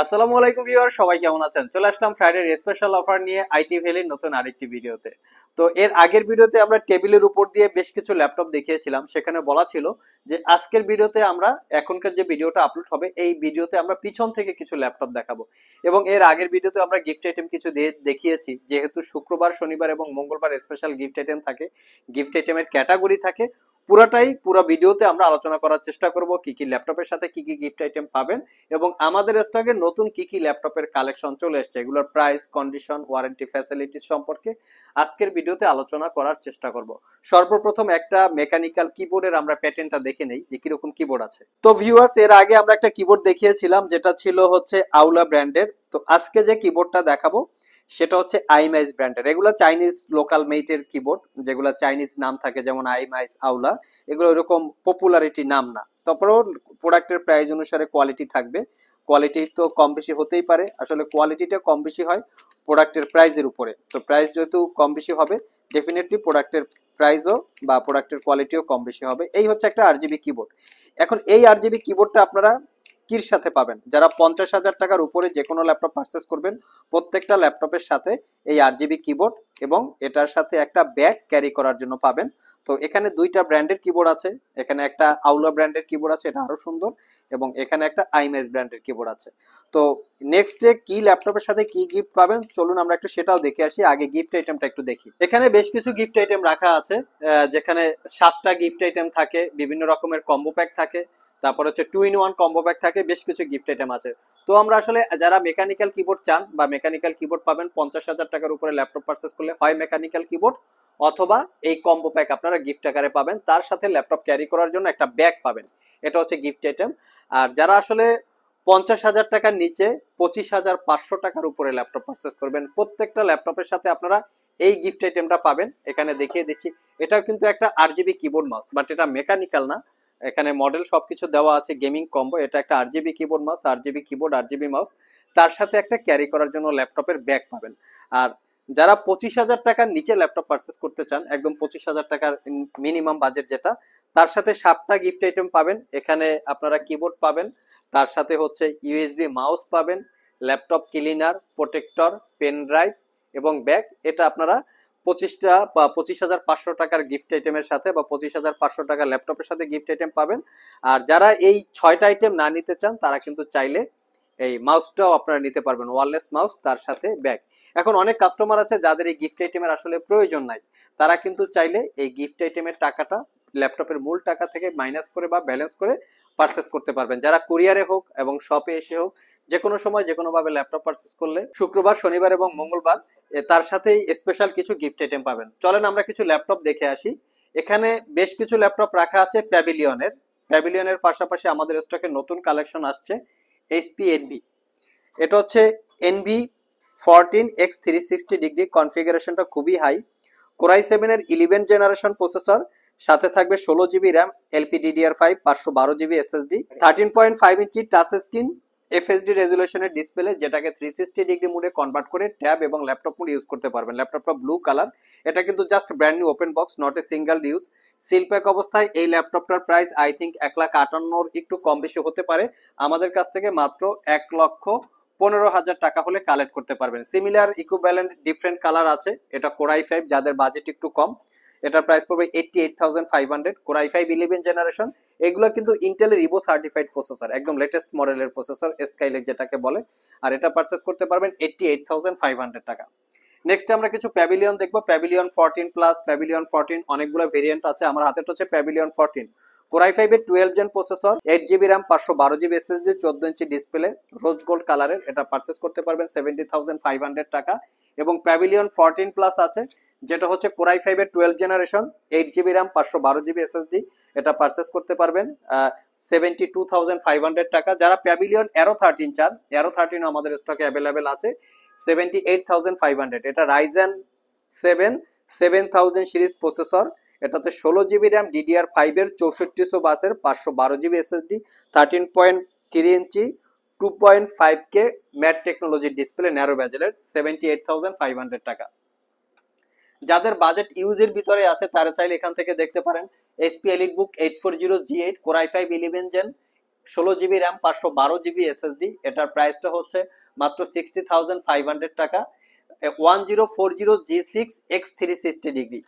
আসসালামু আলাইকুম ভিউয়ার, সবাই কেমন আছেন? চলে আসলাম ফ্রাইডের স্পেশাল অফার নিয়ে আইটি ভ্যালির নতুন আরেকটি ভিডিওতে। তো এর আগের ভিডিওতে আমরা টেবিলের উপর দিয়ে বেশ কিছু ল্যাপটপ দেখিয়েছিলাম। সেখানে বলা ছিল যে আজকের ভিডিওতে আমরা এখনকার যে ভিডিওটা আপলোড হবে এই ভিডিওতে আমরা পিছন থেকে কিছু ল্যাপটপ দেখাবো। এবং এর আগের ভিডিওতে আমরা গিফট আইটেম কিছু দিয়ে দেখিয়েছি। যেহেতু শুক্রবার, শনিবার এবং মঙ্গলবার স্পেশাল গিফট আইটেম থাকে, গিফট আইটেমের ক্যাটাগরি থাকে, পুরো ভিডিওতে আমরা আলোচনা করার চেষ্টা করব কি কি ল্যাপটপের সাথে কি কি গিফট আইটেম পাবেন এবং আমাদের স্টকে নতুন কি কি ল্যাপটপের কালেকশন চলে এসেছে, এগুলোর প্রাইস, কন্ডিশন, ওয়ারেন্টি, ফ্যাসিলিটিস সম্পর্কে আজকের ভিডিওতে আলোচনা করার চেষ্টা করব। সর্বপ্রথম একটা মেকানিক্যাল কিবোর্ডের আমরা প্যাটার্নটা দেখে নেই যে কিরকম কিবোর্ড আছে। তো ভিউয়ার্স, এর আগে আমরা একটা কিবোর্ড দেখিয়েছিলাম যেটা ছিল হচ্ছে আউলা ব্র্যান্ডের। তো আজকে যে কিবোর্ডটা দেখাবো সেটা হচ্ছে আইমাইস ব্র্যান্ডের। এগুলো চাইনিজ লোকাল মেটের কিবোর্ড, যেগুলো চাইনিজ নাম থাকে, যেমন আইমাইস, আউলা। এগুলো এরকম পপুলারিটি নাম না, তারপরেও প্রোডাক্টের প্রাইস অনুসারে কোয়ালিটি থাকবে। কোয়ালিটি তো কম বেশি হতেই পারে, আসলে কোয়ালিটিটা কম বেশি হয় প্রোডাক্টের প্রাইসের উপরে। তো প্রাইস যেহেতু কম বেশি হবে, ডেফিনেটলি প্রোডাক্টের প্রাইসও বা প্রোডাক্টের কোয়ালিটিও কম বেশি হবে। এই হচ্ছে একটা আরজিবি কিবোর্ড। এখন এই আরজিবি কিবোর্ডটা আপনারা কির সাথে পাবেন? যারা 50,000 টাকার উপরে যে কোনো ল্যাপটপ পারচেস করবেন, প্রত্যেকটা ল্যাপটপের সাথে এই আরজিবি কিবোর্ড এবং এটার সাথে একটা ব্যাগ ক্যারি করার জন্য পাবেন। তো এখানে দুইটা ব্র্যান্ডের কিবোর্ড আছে। এখানে একটা আউলা ব্র্যান্ডের কিবোর্ড আছে, এটা আরো সুন্দর, এবং এখানে একটা আইম্যাস ব্র্যান্ডের কিবোর্ড আছে। তো নেক্সট ডে কি ল্যাপটপের সাথে কি গিফট পাবেন চলুন আমরা একটু সেটাও দেখে আসি। আগে গিফট আইটেমটা একটু দেখি। এখানে বেশ কিছু গিফট আইটেম রাখা আছে, যেখানে 7টা গিফট আইটেম থাকে, বিভিন্ন রকমের কম্বো প্যাক থাকে, তারপর হচ্ছে 2-in-1 কম্বো প্যাক থাকে, বেশ কিছু গিফট আইটেম আছে। তো আমরা আসলে যারা মেকানিক্যাল কিবোর্ড চান বা মেকানিক্যাল কিবোর্ড পাবেন 50,000 টাকার উপরে ল্যাপটপ পারচেস করলে, হয় মেকানিক্যাল কিবোর্ড অথবা এই কম্বো প্যাক আপনারা গিফট আকারে পাবেন, তার সাথে ল্যাপটপ ক্যারি করার জন্য একটা ব্যাগ পাবেন। এটা হচ্ছে গিফট আইটেম। আর যারা আসলে 50,000 টাকার নিচে 25,500 টাকার উপরে ল্যাপটপ পারচেস করবেন, প্রত্যেকটা ল্যাপটপের সাথে আপনারা এই গিফট আইটেমটা পাবেন। এখানে দেখিয়ে দিচ্ছি, এটাও কিন্তু একটা আরজিবি কিবোর্ড মাউস, বাট এটা মেকানিক্যাল না। এখানে মডেল সবকিছু দেওয়া আছে, গেমিং কম্বো। এটা একটা RGB keyboard mouse, RGB keyboard, RGB mouse, তার সাথে একটা ক্যারি করার জন্য ল্যাপটপের ব্যাগ পাবেন। আর যারা 25,000 টাকার নিচে ল্যাপটপ পারচেস করতে চান, একদম 25,000 টাকার মিনিমাম বাজেট যেটা, তার সাথে 7টা গিফট আইটেম পাবেন। এখানে আপনারা কিবোর্ড পাবেন, তার সাথে হচ্ছে ইউএসবি মাউস পাবেন, laptop cleaner, protector, pen drive এবং ব্যাগ। এটা আপনারা 25,500 টাকার গিফট আইটেমের সাথে বা 25,500 টাকা ল্যাপটপের সাথে গিফট আইটেম পাবেন। আর যারা এই 6টা আইটেম না নিতে চান, তারা কিন্তু চাইলে এই মাউসটাও আপনারা নিতে পারবেন, ওয়্যারলেস মাউস, তার সাথে ব্যাগ। এখন অনেক কাস্টমার আছে যাদের এই গিফট আইটেমের আসলে প্রয়োজন নাই, তারা কিন্তু চাইলে এই গিফট আইটেমের টাকাটা ল্যাপটপের মূল টাকা থেকে মাইনাস করে বা ব্যালেন্স করে পারচেস করতে পারবেন। যারা কুরিয়ারে হোক এবং শপে এসে হোক, যে কোনো সময় যে কোনো ভাবে ল্যাপটপ পারচেস করলে শুক্রবার, শনিবার এবং মঙ্গলবার তার সাথেই স্পেশাল কিছু গিফট আইটেম পাবেন। চলেন আমরা কিছু ল্যাপটপ দেখে আসি। এখানে বেশ কিছু ল্যাপটপ রাখা আছে প্যাভিলিয়নের। প্যাভিলিয়নের পাশাপাশি আমাদের স্টকে নতুন কালেকশন আসছে এইচপি এনভি। এটা হচ্ছে এনভি 14X360 ডিগ্রি, কনফিগারেশনটা খুবই হাই। কোরাই 7-এর 11 জেনারেশন প্রসেসর, সাথে থাকবে 16 GB RAM, LPDDR5, 512 GB SSD, 13.5 inch touch screen, FHD রেজুলেশনের ডিসপ্লে, যেটাকে 360 ডিগ্রি মোডে কনভার্ট করে ট্যাব এবং ল্যাপটপ মোড ইউজ করতে পারবেন। ল্যাপটপটা ব্লু কালার। এটা কিন্তু just brand new open box, not a single use. Seal pack অবস্থায় এই ল্যাপটপটার প্রাইস আই থিঙ্ক 1,58,000 একটু কম বেশি হতে পারে। আমাদের কাছ থেকে মাত্র 1,15,000 টাকা হলে কালেক্ট করতে পারবেন। সিমিলার ইকুইভ্যালেন্ট ডিফারেন্ট কালার আছে। এটা কোরাই 5, যাদের বাজেট একটু কম, এটার প্রাইস পড়বে 88,500। Core i 5 11 generation. এগুলো কিন্তু ইন্টেলের ইভো সার্টিফাইড প্রসেসর, একদম লেটেস্ট মডেলের প্রসেসর, স্কাইলেক যেটাকে বলে। আর এটা পারচেস করতে পারবেন 88,500 টাকা। নেক্সট আমরা কিছু প্যাভিলিয়ন দেখবো। প্যাভিলিয়ন 14 প্লাস, প্যাভিলিয়ন 14, অনেকগুলো ভেরিয়েন্ট আছে। আমার হাতে হচ্ছে প্যাভিলিয়ন 14। কোরাই 5-এর 12 gen processor, 8 GB RAM, 512 GB SSD, 14 inch display, rose gold কালারের। এটা পারচেস করতে পারবেন 70,500 টাকা। এবং প্যাভিলিয়ন 14 প্লাস আছে, যেটা হচ্ছে কোরাই 5-এর 12 generation, 8 GB RAM, 512 GB SSD. এটা পারচেস করতে পারবেন 72,500 টাকা। যারা প্যাভিলিয়ন অ্যারো 13 চান, অ্যারো 13 আমাদের স্টকে অ্যাভেলেবেল আছে 78,500। এটা রাইজেন 7 7000 সিরিজ প্রসেসর। এটাতে 16 জিবি র্যাম, DDR5-এর 6400 বাসের, 512 জিবি এসএসডি, 13.3 ইঞ্চি 2.5K ম্যাট টেকনোলজির ডিসপ্লে, ন্যারো বেজেলের, 78,500 টাকা। যাদের বাজেট ইউজের ভিতরে আছে তারা চাইলে এখান থেকে দেখতে পারেন HP EliteBook 840G8, core i 5 11 gen, 16 GB RAM 512 GB SSD, এটার প্রাইসটা হচ্ছে মাত্র 60,500 টাকা। 1040G6 X360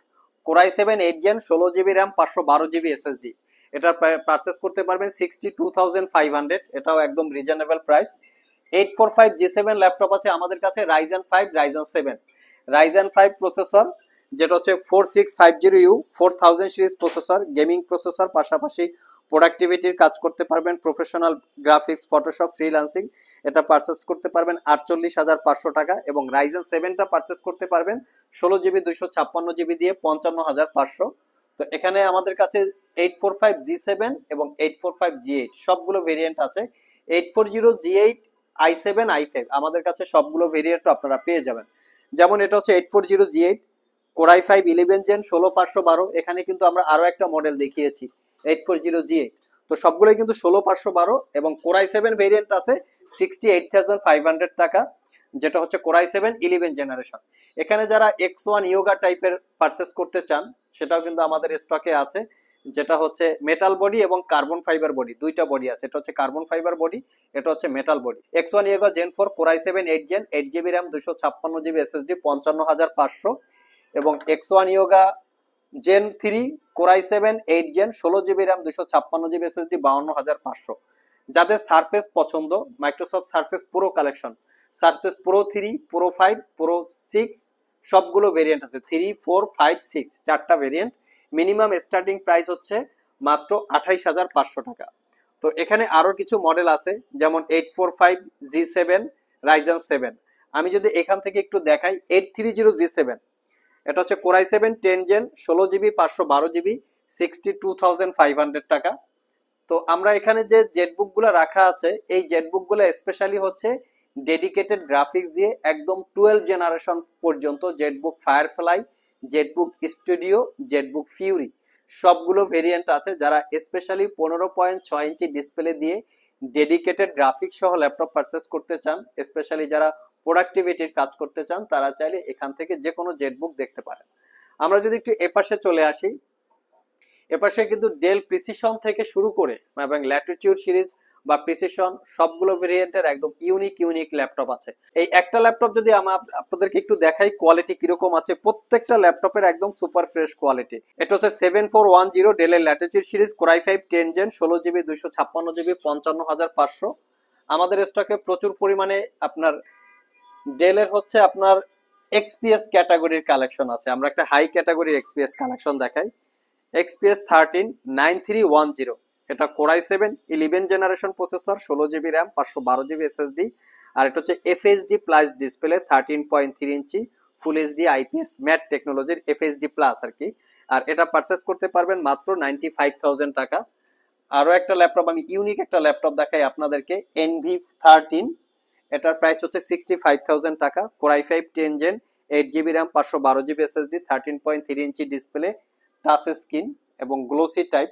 core i 7 8 gen 16 GB RAM 512 GB SSD, এটার পারচেস করতে পারবেন 62,500, এটাও একদম রিজনেবল প্রাইস। 845G7 ল্যাপটপ আছে আমাদের কাছে, রাইজেন 5 প্রসেসর, যেটা হচ্ছে 4650U 4000 series processor, gaming processor, পাশাপাশি প্রোডাক্টিভিটির কাজ করতে পারবেন, প্রফেশনাল গ্রাফিক্স, ফটোশপ, ফ্রিল্যান্সিং, এটা পারচেস করতে পারবেন 48,500 টাকা। এবং রাইজেন 7টা পারচেস করতে পারবেন 16 জিবি 256 জিবি দিয়ে 55,500। তো এখানে আমাদের কাছে 845G7 এবং 845G8 সবগুলো ভেরিয়েন্ট আছে। 840G8 i7 i5 আমাদের কাছে সবগুলো ভেরিয়েন্ট আপনারা পেয়ে যাবেন। যেমন এটা হচ্ছে 840G8 কোরাই 5 11 জেন 16512, এখানে কিন্তু আমরা আরো একটা মডেল দেখিয়েছি 840G8। তো সবগুলোই কিন্তু 16512 এবং কোরাই 7 ভেরিয়েন্ট আছে 68,500 টাকা, যেটা হচ্ছে কোরাই 7 11 জেনারেশন। এখানে যারা X1 ইয়োগা টাইপের পারচেস করতে চান সেটাও কিন্তু আমাদের স্টকে আছে, যেটা হচ্ছে মেটাল বডি এবং কার্বন ফাইবার বডি, দুইটা বডি আছে, এটা হচ্ছে কার্বন ফাইবার বডি, এটা হচ্ছে metal body. X1 Yoga Gen 4 core i 7 8 gen 8 GB RAM 256 GB SSD 55,500 এবং X1 Yoga Gen 3 core i 7 8 gen 16 GB RAM 256 GB SSD 52,500। যাদের সারফেস পছন্দ, Microsoft Surface Pro collection, Surface Pro 3 Pro 5 Pro 6 সবগুলো variant আছে, 3 4 5 6 চারটা variant. Minimum starting price হচ্ছে মাত্র 28,500 টাকা। তো এখানে আরো কিছু মডেল আছে, যেমন 845G7 রাইজেন 7। আমি যদি এখান থেকে একটু দেখাই 830G7, এটা হচ্ছে কোরাই 7 10 জেন 16 জিবি 512 জিবি 62,500 টাকা। তো আমরা এখানে যে জেটবুক গুলো রাখা আছে, এই জেটবুক গুলো স্পেশালি হচ্ছে ডেডিকেটেড গ্রাফিক্স দিয়ে একদম 12 জেনারেশন পর্যন্ত Jetbook firefly, Jetbook studio, Jetbook Fury সবগুলো ভেরিয়েন্ট আছে। যারা স্পেশালি 15.6 ইঞ্চি ডিসপ্লে দিয়ে ডেডিকেটেড গ্রাফিক্স সহ ল্যাপটপ পারচেস করতে চান, স্পেশালি যারা প্রোডাক্টিভিটির কাজ করতে চান, তারা চাইলে এখান থেকে যে কোনো জেটবুক দেখতে পারেন। আমরা যদি একটু এপাশে চলে আসি, এপাশে কিন্তু ডেল প্রিসিশন থেকে শুরু করে এবং ল্যাটিটিউড সিরিজ বা প্রিসিশন সবগুলো ভেরিয়েন্টের একদম ইউনিক ল্যাপটপ আছে। এই একটা ল্যাপটপ যদি আপনাদেরকে একটু দেখাই কোয়ালিটি কিরকম আছে, প্রত্যেকটা ল্যাপটপের একদম সুপার ফ্রেশ কোয়ালিটি। এটা হচ্ছে 7410 ডেলের Latitude series core i 5 10 gen 16 GB 256 GB 55,500। আমাদের স্টকে প্রচুর পরিমাণে আপনার ডেলের হচ্ছে আপনার এক্সপিএস ক্যাটাগরির কালেকশন আছে। আমরা একটা হাই ক্যাটাগরির এক্সপিএস কালেকশন দেখাই। XPS 13 9310, এটা core i 7 11 generation processor, 16 GB RAM 512 GB SSD, আর এটা হচ্ছে FHD plus display 13.3 inch full HD IPS matte টেকনোলজির FHD প্লাস আর কি। আর এটা পারচেস করতে পারবেন মাত্র 95,000 টাকা। আরো একটা ল্যাপটপ, আমি ইউনিক একটা ল্যাপটপ দেখাই আপনাদেরকে, NV13, এটার প্রাইস হচ্ছে 65,000 টাকা। Core i 5 10 gen 8 GB RAM 512 GB SSD 13.3 inch display, touch screen এবং গ্লোসি টাইপ।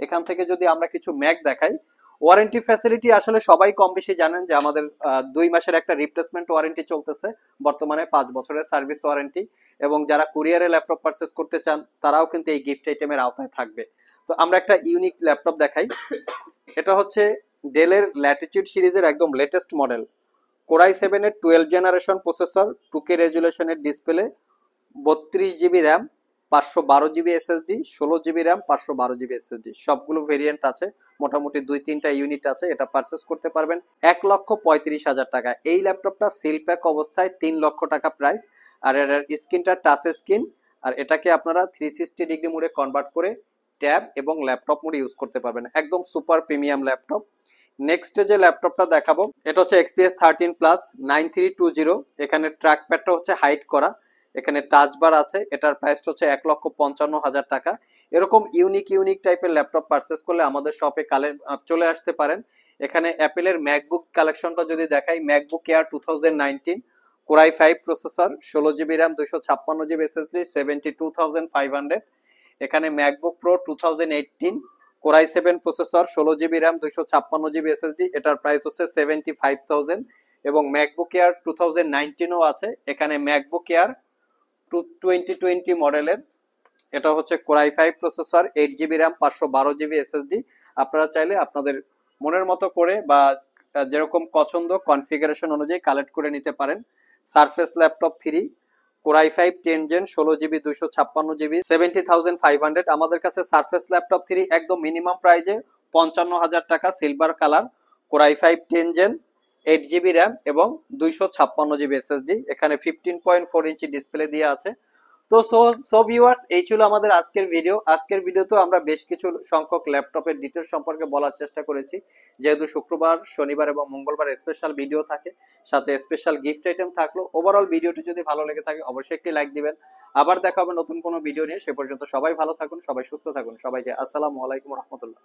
এখান থেকে যদি আমরা কিছু ম্যাক দেখাই, ওয়ারেন্টি ফ্যাসিলিটি আসলে সবাই কম বেশি জানেন যে আমাদের 2 মাসের একটা রিপ্লেসমেন্ট ওয়ারেন্টি চলতেছে, বর্তমানে 5 বছরের সার্ভিস ওয়ারেন্টি, এবং যারা কুরিয়ারে ল্যাপটপ পারচেস করতে চান তারাও কিন্তু এই গিফট আইটেমের আওতায় থাকবে। তো আমরা একটা ইউনিক ল্যাপটপ দেখাই, এটা হচ্ছে ডেলের ল্যাটিটিউড সিরিজের একদম লেটেস্ট মডেল, কোরাই 7 এর 12 জেনারেশন প্রসেসর, 2K রেজুলেশনের display, 32 GB RAM 512 GB SSD, 16 GB RAM 512 GB SSD সবগুলো ভেরিয়েন্ট আছে, মোটামুটি 2-3টা ইউনিট আছে। এটা পারচেস করতে পারবেন 1,35,000 টাকা। এই ল্যাপটপটা সিল প্যাক অবস্থায় 3 লক্ষ টাকা প্রাইস, আর এর স্ক্রিনটা টাচ স্ক্রিন, আর এটাকে আপনারা 360 ডিগ্রি মোডে কনভার্ট করে ট্যাব এবং ল্যাপটপ মোডে ইউজ করতে পারবেন, একদম সুপার প্রিমিয়াম ল্যাপটপ। নেক্সট যে ল্যাপটপটা দেখাবো, এটা হচ্ছে XPS 13 প্লাস 9320, এখানে ট্র্যাক প্যাডটা হচ্ছে হাইড করা, এখানে টাচ বার আছে, এটার প্রাইস হচ্ছে 1,55,000 টাকা। এরকম ইউনিক টাইপের ল্যাপটপ পারচেস করলে আমাদের শপে চলে আসতে পারেন। এখানে অ্যাপেলের ম্যাকবুক কালেকশনটা যদি দেখাই, MacBook air 2019 core i 5 processor, 16 GB RAM 256 GB SSD 72,500। এখানে MacBook pro 2018 core i 7 processor, 16 GB RAM 256 GB SSD, এটার প্রাইস হচ্ছে 75,000। এবং ম্যাকবুক এয়ার 2019ও আছে, এখানে ম্যাকবুক এয়ার 2020 মডেলের, এটা হচ্ছে core i 5 processor, 8 GB RAM 512 GB SSD. আপনারা চাইলে আপনাদের মনের মতো করে বা যেরকম পছন্দ কনফিগারেশন অনুযায়ী কালেক্ট করে নিতে পারেন। Surface laptop 3 Core i5 10 Gen 16GB 256GB 70,500। আমাদের কাছে সারফেস ল্যাপটপ 3 একদম মিনিমাম প্রাইজে 55,000 টাকা, silver colour, Core i5 10 Gen 8GB RAM এবং 256GB SSD। এখানে 15.4 ইঞ্চি ডিসপ্লে দিয়ে আছে। তো সো ভিউয়ার্স, এই ছিল আমাদের আজকের ভিডিও। আজকের ভিডিওতে আমরা বেশ কিছু সংখ্যক ল্যাপটপের ডিটেলস সম্পর্কে বলার চেষ্টা করেছি। যেহেতু শুক্রবার, শনিবার এবং মঙ্গলবার স্পেশাল ভিডিও থাকে, সাথে স্পেশাল গিফট আইটেম থাকলো। ওভারঅল ভিডিওটি যদি ভালো লেগে থাকে অবশ্যই একটি লাইক দিবেন। আবার দেখা হবে নতুন কোনো ভিডিও নিয়ে। সে পর্যন্ত সবাই ভালো থাকুন, সবাই সুস্থ থাকুন। সবাইকে আসসালামু আলাইকুম রহমতুল্লাহ।